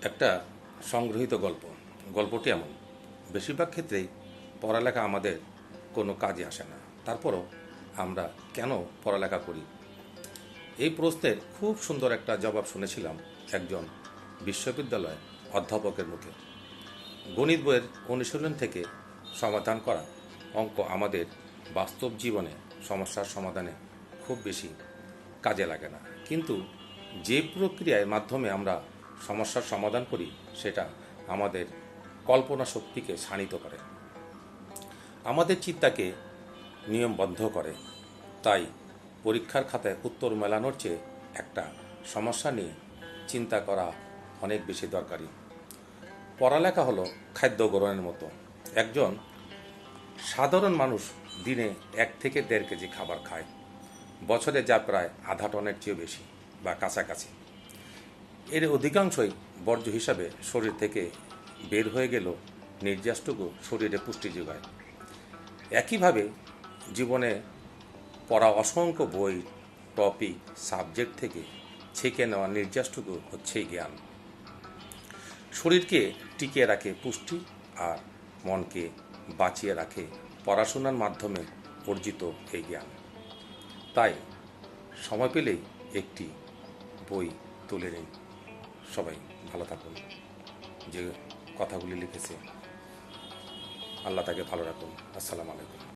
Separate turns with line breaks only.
একটা সংগৃহীত গল্পটি এমন, বেশিরভাগ ক্ষেত্রেই পড়ালেখা আমাদের কোনো কাজে আসে না, তারপরও আমরা কেন পড়ালেখা করি? এই প্রশ্নের খুব সুন্দর একটা জবাব শুনেছিলাম একজন বিশ্ববিদ্যালয় অধ্যাপকের মুখে। গণিত বইয়ের অনুশীলন থেকে সমাধান করা অঙ্ক আমাদের বাস্তব জীবনে সমস্যার সমাধানে খুব বেশি কাজে লাগে না, কিন্তু যে প্রক্রিয়ার মাধ্যমে আমরা সমস্যার সমাধান করি সেটা আমাদের কল্পনা শক্তিকে শানিত করে, আমাদের চিন্তাকে নিয়মবদ্ধ করে। তাই পরীক্ষার খাতায় উত্তর মেলানোর চেয়ে একটা সমস্যা নিয়ে চিন্তা করা অনেক বেশি দরকারি। পড়ালেখা হলো খাদ্য গ্রহণের মতো। একজন সাধারণ মানুষ দিনে 1 থেকে 1.5 কেজি খাবার খায়, বছরে যা প্রায় আধা টনের চেয়েও বেশি বা কাছাকাছি। এর অধিকাংশই বর্জ্য হিসাবে শরীর থেকে বের হয়ে গেলেও নির্যাসটুকু শরীরে পুষ্টি যোগায়। একইভাবে জীবনে পড়া অসংখ্য বই, টপিক, সাবজেক্ট থেকে ছেঁকে নেওয়া নির্যাসটুকু হচ্ছে জ্ঞান। শরীরকে টিকিয়ে রাখে পুষ্টি, আর মনকে বাঁচিয়ে রাখে পড়াশোনার মাধ্যমে অর্জিত এই জ্ঞান। তাই সময় পেলেই একটি বই তুলে নিন। সবাই ভালো থাকুন। যে কথাগুলি লিখেছে আল্লাহ তাকে ভালো রাখুন। আসসালামু আলাইকুম।